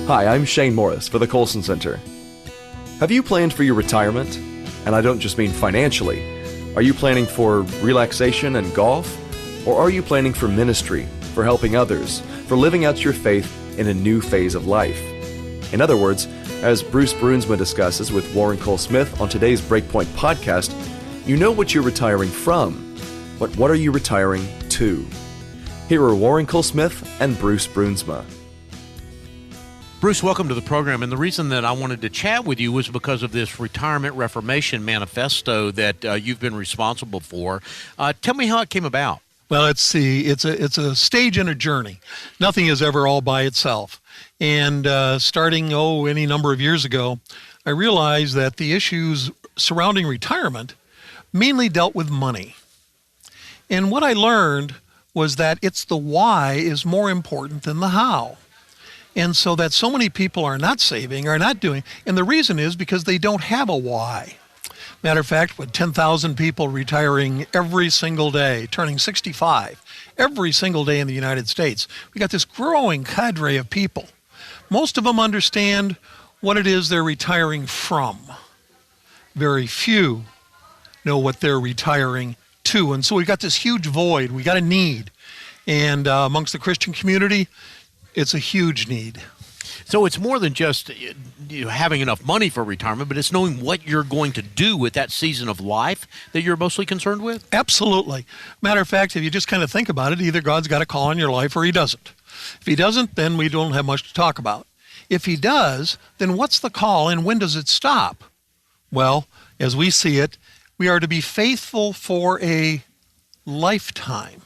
Hi, I'm Shane Morris for the Colson Center. Have you planned for your retirement? And I don't just mean financially. Are you planning for relaxation and golf? Or are you planning for ministry, for helping others, for living out your faith in a new phase of life? In other words, as Bruce Bruinsma discusses with Warren Cole Smith on today's BreakPoint podcast, you know what you're retiring from, but what are you retiring to? Here are Warren Cole Smith and Bruce Bruinsma. Bruce, welcome to the program. And the reason that I wanted to chat with you was because of this Retirement Reformation Manifesto that you've been responsible for. Tell me how it came about. Well, it's a stage in a journey. Nothing is ever all by itself. And starting, any number of years ago, I realized that the issues surrounding retirement mainly dealt with money. And what I learned was that it's the why is more important than the how. And so that so many people are not saving, are not doing, and the reason is because they don't have a why. Matter of fact, with 10,000 people retiring every single day, turning 65 every single day in the United States, we got this growing cadre of people. Most of them understand what it is they're retiring from. Very few know what they're retiring to. And so we got this huge void, we got a need. And amongst the Christian community, it's a huge need. So it's more than just having enough money for retirement, but it's knowing what you're going to do with that season of life that you're mostly concerned with? Absolutely. Matter of fact, if you just kind of think about it, either God's got a call on your life or he doesn't. If he doesn't, then we don't have much to talk about. If he does, then what's the call and when does it stop? Well, as we see it, we are to be faithful for a lifetime.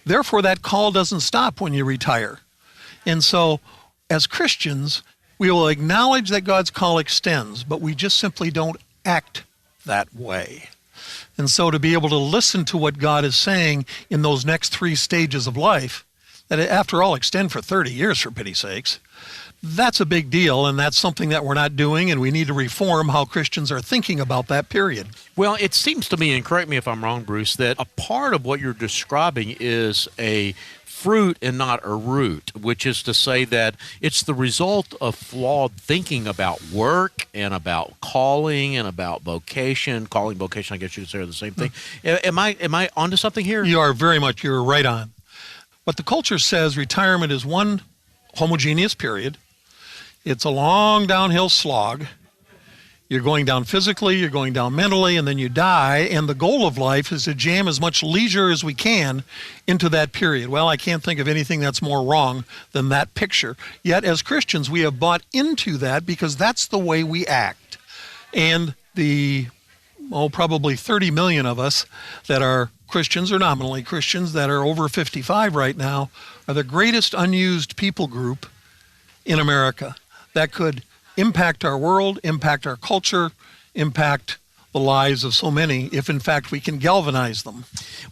Therefore, that call doesn't stop when you retire. And so, as Christians, we will acknowledge that God's call extends, but we just simply don't act that way. And so to be able to listen to what God is saying in those next three stages of life, that after all extend for 30 years, for pity's sakes, that's a big deal, and that's something that we're not doing, and we need to reform how Christians are thinking about that period. Well, it seems to me, and correct me if I'm wrong, Bruce, that a part of what you're describing is a fruit and not a root, which is to say that it's the result of flawed thinking about work and about calling and about vocation. Calling, vocation, I guess you could say are the same thing. Am I onto something here? You're right on. What the culture says, retirement is one homogeneous period. It's a long downhill slog. You're going down physically, you're going down mentally, and then you die. And the goal of life is to jam as much leisure as we can into that period. Well, I can't think of anything that's more wrong than that picture. Yet, as Christians, we have bought into that because that's the way we act. And the, probably 30 million of us that are Christians or nominally Christians that are over 55 right now are the greatest unused people group in America that could impact our world, impact our culture, impact the lives of so many, if in fact we can galvanize them.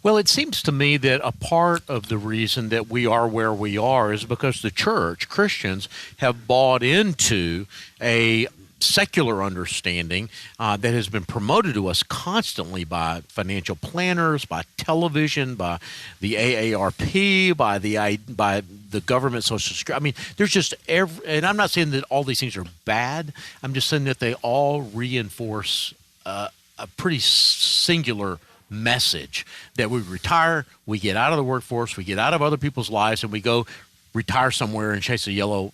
Well, it seems to me that a part of the reason that we are where we are is because the church, Christians, have bought into a secular understanding that has been promoted to us constantly by financial planners, by television, by the AARP, by the government social security. I mean, there's just and I'm not saying that all these things are bad. I'm just saying that they all reinforce a pretty singular message that we retire, we get out of the workforce, we get out of other people's lives, and we go retire somewhere and chase a little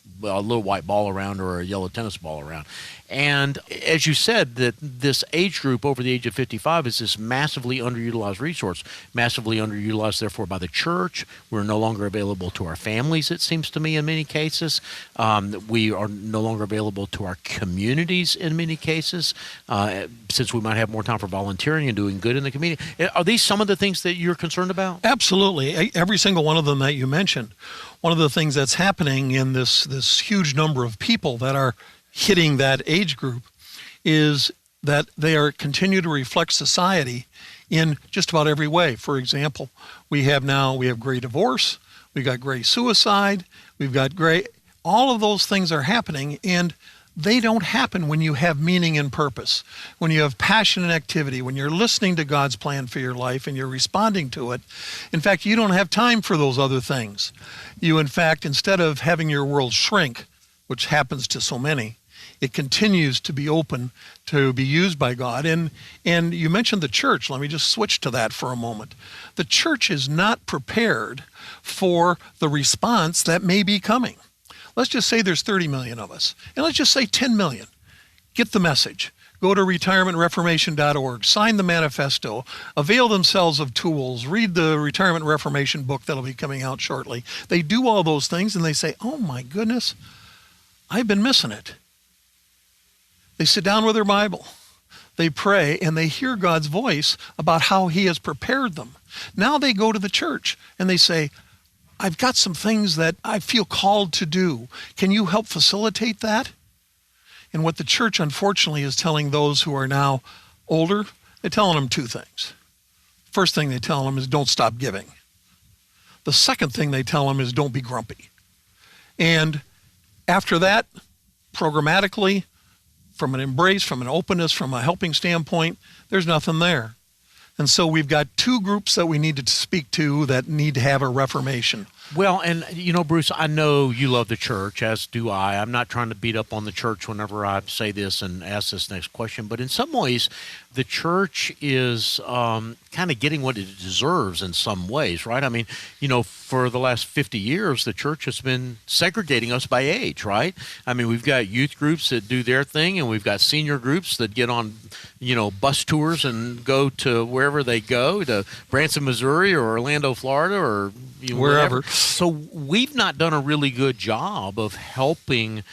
white ball around or a yellow tennis ball around. And as you said, that this age group over the age of 55 is this massively underutilized resource, massively underutilized, therefore, by the church. We're no longer available to our families, it seems to me, in many cases. We are no longer available to our communities in many cases, since we might have more time for volunteering and doing good in the community. Are these some of the things that you're concerned about? Absolutely. Every single one of them that you mentioned. One of the things that's happening in this huge number of people that are hitting that age group is that they continue to reflect society in just about every way. For example, we have gray divorce, we've got gray suicide, we've got all of those things are happening, and they don't happen when you have meaning and purpose, when you have passion and activity, when you're listening to God's plan for your life and you're responding to it. In fact, you don't have time for those other things. You, in fact, instead of having your world shrink, which happens to so many, it continues to be open to be used by God. And you mentioned the church. Let me just switch to that for a moment. The church is not prepared for the response that may be coming. Let's just say there's 30 million of us, and let's just say 10 million. Get the message. Go to retirementreformation.org, sign the Manifesto, avail themselves of tools, read the Retirement Reformation book that'll be coming out shortly. They do all those things, and they say, oh my goodness, I've been missing it. They sit down with their Bible, they pray, and they hear God's voice about how he has prepared them. Now they go to the church, and they say, I've got some things that I feel called to do. Can you help facilitate that? And what the church, unfortunately, is telling those who are now older, they're telling them two things. First thing they tell them is don't stop giving. The second thing they tell them is don't be grumpy. And after that, programmatically, from an embrace, from an openness, from a helping standpoint, there's nothing there. And so we've got two groups that we need to speak to that need to have a reformation. Well, and Bruce, I know you love the church, as do I. I'm not trying to beat up on the church whenever I say this and ask this next question, but in some ways, the church is kind of getting what it deserves in some ways, right? I mean, for the last 50 years, the church has been segregating us by age, right? I mean, we've got youth groups that do their thing, and we've got senior groups that get on, bus tours and go to wherever they go, to Branson, Missouri, or Orlando, Florida, or wherever. So we've not done a really good job of helping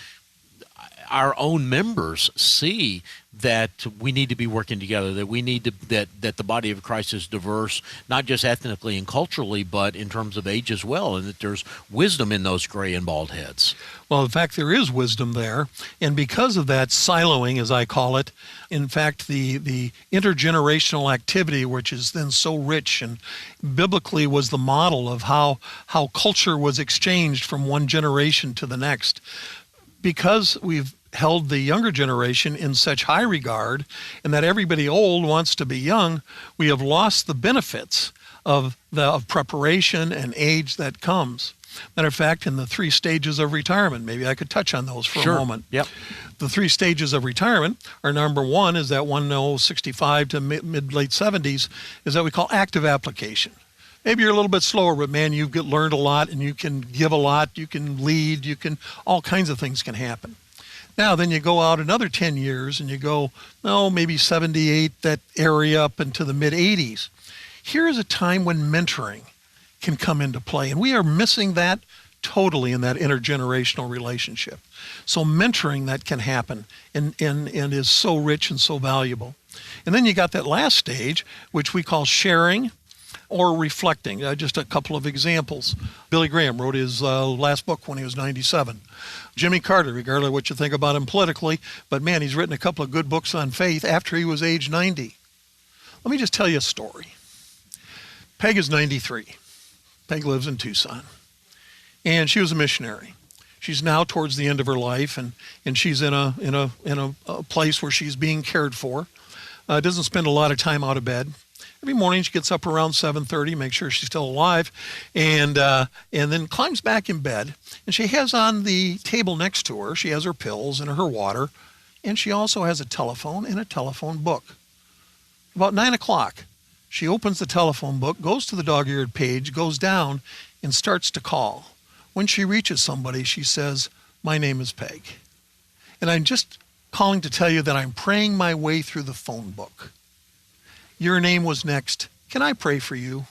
our own members see that we need to be working together, that we need to that the body of Christ is diverse, not just ethnically and culturally, but in terms of age as well, and that there's wisdom in those gray and bald heads. Well, in fact, there is wisdom there, and because of that siloing, as I call it, in fact, the intergenerational activity, which is then so rich and biblically was the model of how culture was exchanged from one generation to the next, because we've held the younger generation in such high regard and that everybody old wants to be young, we have lost the benefits of preparation and age that comes. Matter of fact, in the 3 stages of retirement, maybe I could touch on those for a moment. Yep. The 3 stages of retirement are, number 1 is that 65 to mid-late 70s, is that we call active application. Maybe you're a little bit slower, but man, you've learned a lot and you can give a lot, you can lead, all kinds of things can happen. Now, then you go out another 10 years and you go, maybe 78, that area up into the mid-80s. Here's a time when mentoring can come into play, and we are missing that totally in that intergenerational relationship. So mentoring that can happen and is so rich and so valuable. And then you got that last stage, which we call sharing or reflecting. Just a couple of examples. Billy Graham wrote his last book when he was 97. Jimmy Carter, regardless of what you think about him politically, but man, he's written a couple of good books on faith after he was age 90. Let me just tell you a story. Peg is 93. Peg lives in Tucson. And she was a missionary. She's now towards the end of her life, and she's in a place where she's being cared for. Doesn't spend a lot of time out of bed. Every morning she gets up around 7:30, makes sure she's still alive, and then climbs back in bed. And she has on the table next to her, she has her pills and her water, and she also has a telephone and a telephone book. About 9 o'clock, she opens the telephone book, goes to the dog-eared page, goes down, and starts to call. When she reaches somebody, she says, "My name is Peg. And I'm just calling to tell you that I'm praying my way through the phone book. Your name was next. Can I pray for you?"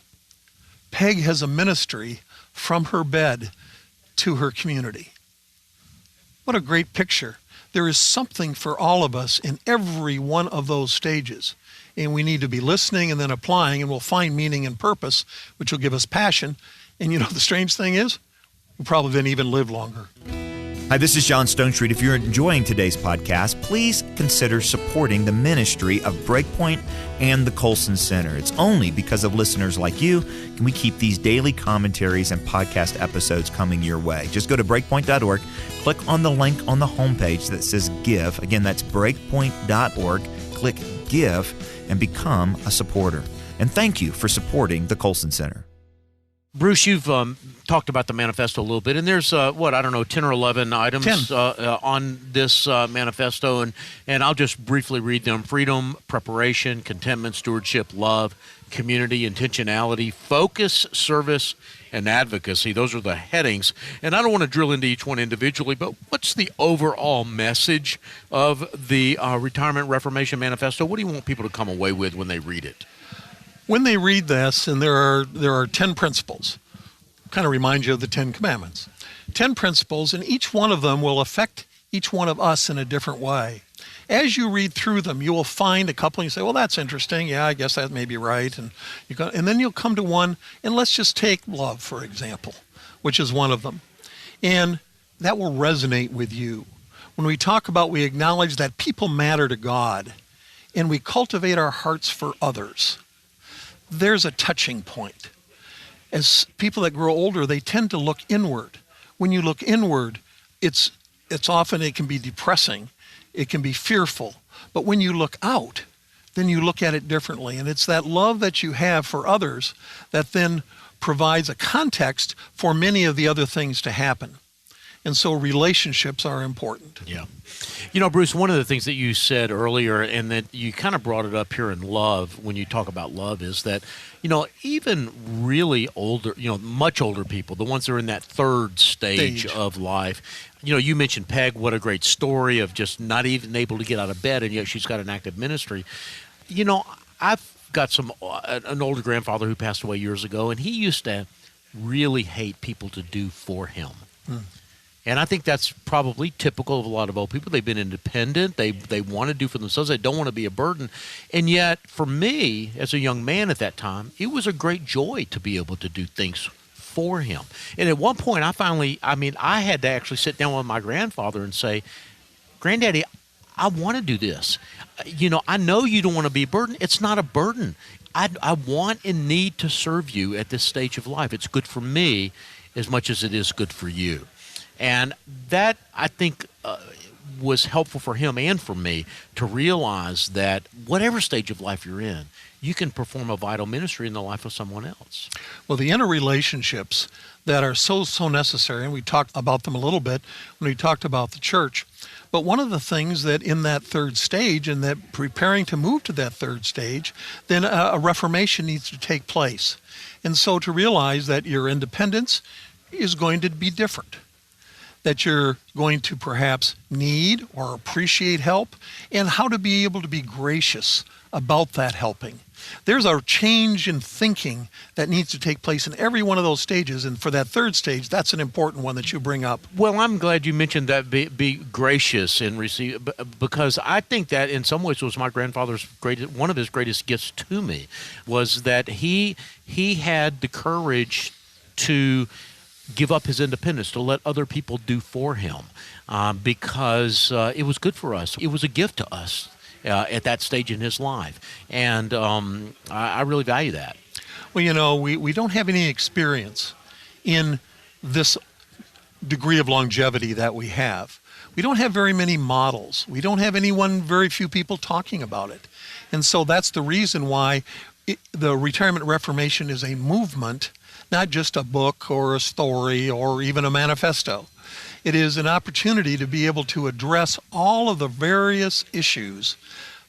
Peg has a ministry from her bed to her community. What a great picture. There is something for all of us in every one of those stages. And we need to be listening and then applying, and we'll find meaning and purpose, which will give us passion. And the strange thing is, we'll probably then even live longer. Hi, this is John Stonestreet. If you're enjoying today's podcast, please consider supporting the ministry of BreakPoint and the Colson Center. It's only because of listeners like you can we keep these daily commentaries and podcast episodes coming your way. Just go to breakpoint.org, click on the link on the homepage that says Give. Again, that's breakpoint.org. Click Give and become a supporter. And thank you for supporting the Colson Center. Bruce, you've talked about the manifesto a little bit, and there's 10 or 11 items on this manifesto, and I'll just briefly read them: freedom, preparation, contentment, stewardship, love, community, intentionality, focus, service, and advocacy. Those are the headings, and I don't want to drill into each one individually, but what's the overall message of the Retirement Reformation Manifesto? What do you want people to come away with when they read it? When they read this, and there are 10 principles, kind of remind you of the 10 Commandments. 10 principles, and each one of them will affect each one of us in a different way. As you read through them, you will find a couple and you say, well, that's interesting. Yeah, I guess that may be right. And then you'll come to one, and let's just take love, for example, which is one of them. And that will resonate with you. When we talk about, we acknowledge that people matter to God, and we cultivate our hearts for others. There's a touching point. As people that grow older, they tend to look inward. When you look inward, it's often, it can be depressing. It can be fearful. But when you look out, then you look at it differently. And it's that love that you have for others that then provides a context for many of the other things to happen. And so relationships are important. Yeah. You know, Bruce, one of the things that you said earlier, and that you kind of brought it up here in love, when you talk about love, is that, even really older, much older people, the ones that are in that third stage of life, you mentioned Peg, what a great story of just not even able to get out of bed, and yet she's got an active ministry. I've got an older grandfather who passed away years ago, and he used to really hate people to do for him. And I think that's probably typical of a lot of old people. They've been independent. They want to do for themselves. They don't want to be a burden. And yet, for me, as a young man at that time, it was a great joy to be able to do things for him. And at one point, I had to actually sit down with my grandfather and say, Granddaddy, I want to do this. I know you don't want to be a burden. It's not a burden. I want and need to serve you at this stage of life. It's good for me as much as it is good for you. And that, I think, was helpful for him and for me to realize that whatever stage of life you're in, you can perform a vital ministry in the life of someone else. Well, the interrelationships that are so necessary, and we talked about them a little bit when we talked about the church, but one of the things that in that third stage, and that preparing to move to that third stage, then a reformation needs to take place. And so to realize that your independence is going to be different, that you're going to perhaps need or appreciate help, and how to be able to be gracious about that helping. There's a change in thinking that needs to take place in every one of those stages, and for that third stage, that's an important one that you bring up. Well, I'm glad you mentioned that, be gracious and receive, because I think that in some ways was my grandfather's one of his greatest gifts to me, was that he had the courage to give up his independence, to let other people do for him, because it was good for us. It was a gift to us at that stage in his life, and I really value that. Well, we don't have any experience in this degree of longevity that we have. We don't have very many models. We don't have very few people talking about it. And so that's the reason why the Retirement Reformation is a movement, not just a book or a story or even a manifesto. It is an opportunity to be able to address all of the various issues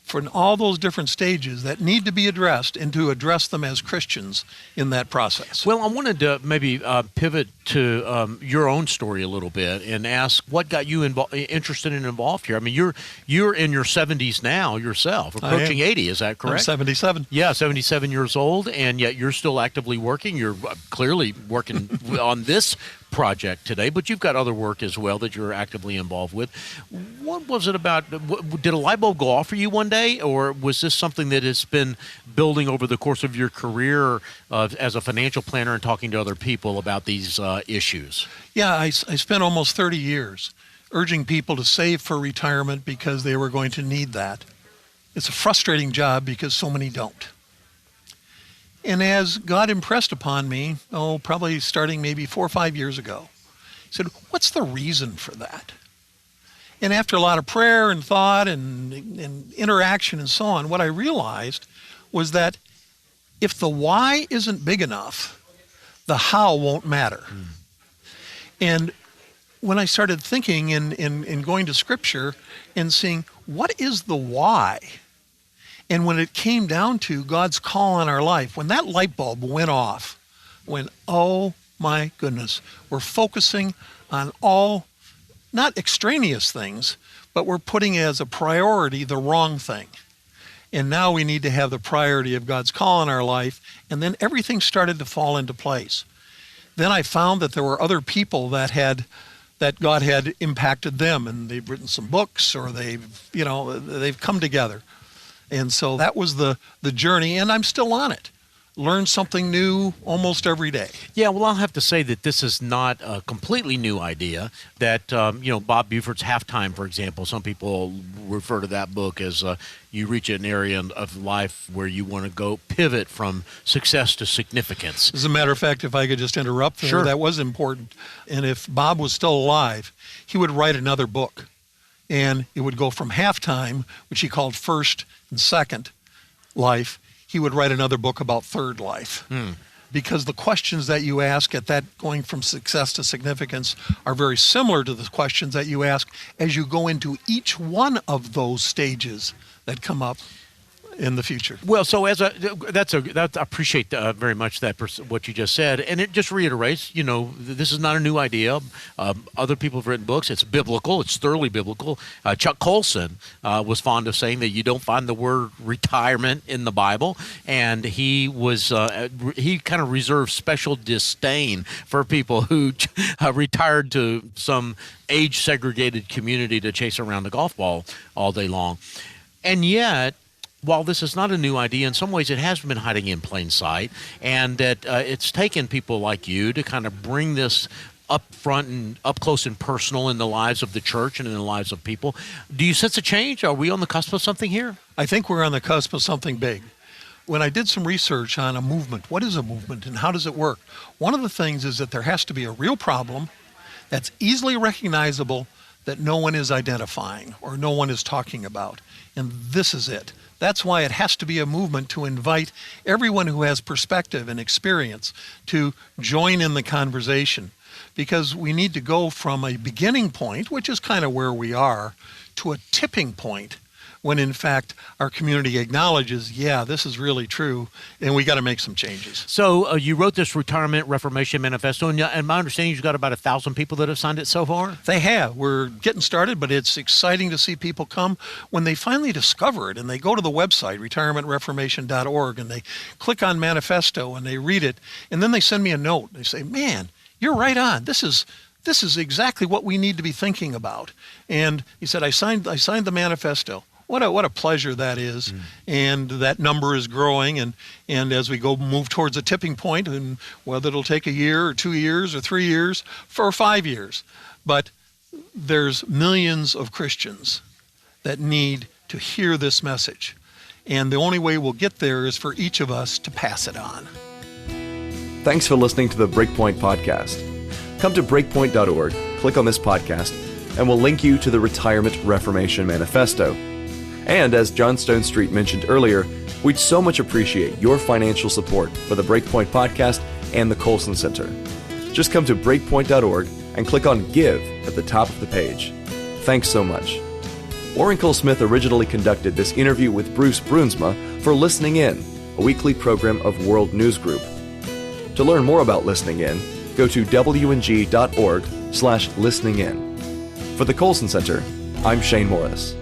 from all those different stages that need to be addressed, and to address them as Christians in that process. Well, I wanted to maybe pivot to your own story a little bit and ask what got you interested and involved here. I mean, you're in your 70s now yourself, approaching 80, is that correct? I'm 77. Yeah, 77 years old, and yet you're still actively working. You're clearly working on this project today, but you've got other work as well that you're actively involved with. What was it about? Did a light bulb go off for you one day, or was this something that has been building over the course of your career as a financial planner and talking to other people about these issues? Yeah, I spent almost 30 years urging people to save for retirement because they were going to need that. It's a frustrating job because so many don't. And as God impressed upon me, probably starting maybe 4 or 5 years ago, he said, what's the reason for that? And after a lot of prayer and thought and interaction and so on, what I realized was that if the why isn't big enough, the how won't matter. And when I started thinking and going to Scripture and seeing what is the why, and when it came down to God's call on our life, when that light bulb went off, when, oh my goodness, we're focusing on all, not extraneous things, but we're putting as a priority the wrong thing. And now we need to have the priority of God's call in our life, and then everything started to fall into place. Then I found that there were other people that God had impacted them, and they've written some books, or they've come together. And so that was the journey, and I'm still on it. Learn something new almost every day. Yeah, well, I'll have to say that this is not a completely new idea. That Bob Buford's Halftime, for example, some people refer to that book as you reach an area of life where you want to go pivot from success to significance. As a matter of fact, if I could just interrupt there, Sure. That was important. And if Bob was still alive, he would write another book. And it would go from Halftime, which he called First and Second Life. He would write another book about third life. Because the questions that you ask at that going from success to significance are very similar to the questions that you ask as you go into each one of those stages that come up in the future. Well, so I appreciate very much what you just said, and it just reiterates, this is not a new idea. Other people have written books. It's biblical. It's thoroughly biblical. Chuck Colson was fond of saying that you don't find the word retirement in the Bible, and he kind of reserved special disdain for people who retired to some age-segregated community to chase around the golf ball all day long, and yet, while this is not a new idea, in some ways it has been hiding in plain sight, and that it's taken people like you to kind of bring this up front and up close and personal in the lives of the church and in the lives of people. Do you sense a change? Are we on the cusp of something here? I think we're on the cusp of something big. When I did some research on a movement, what is a movement and how does it work? One of the things is that there has to be a real problem that's easily recognizable that no one is identifying or no one is talking about. And this is it. That's why it has to be a movement to invite everyone who has perspective and experience to join in the conversation. Because we need to go from a beginning point, which is kind of where we are, to a tipping point when in fact our community acknowledges, yeah, this is really true, and we got to make some changes. So you wrote this Retirement Reformation Manifesto, and my understanding is you've got about 1,000 people that have signed it so far? They have. We're getting started, but it's exciting to see people come when they finally discover it, and they go to the website, retirementreformation.org, and they click on Manifesto, and they read it, and then they send me a note. They say, man, you're right on. This is exactly what we need to be thinking about. And he said, I signed the Manifesto. What a pleasure that is, and that number is growing, and as we move towards a tipping point, and whether it'll take a year or 2 years or 3 years or 5 years, but there's millions of Christians that need to hear this message, and the only way we'll get there is for each of us to pass it on. Thanks for listening to the BreakPoint podcast. Come to breakpoint.org, click on this podcast, and we'll link you to the Retirement Reformation Manifesto. And as John Stonestreet mentioned earlier, we'd so much appreciate your financial support for the BreakPoint podcast and the Colson Center. Just come to breakpoint.org and click on Give at the top of the page. Thanks so much. Warren Cole Smith originally conducted this interview with Bruce Bruinsma for Listening In, a weekly program of World News Group. To learn more about Listening In, go to wng.org/listeningin. For the Colson Center, I'm Shane Morris.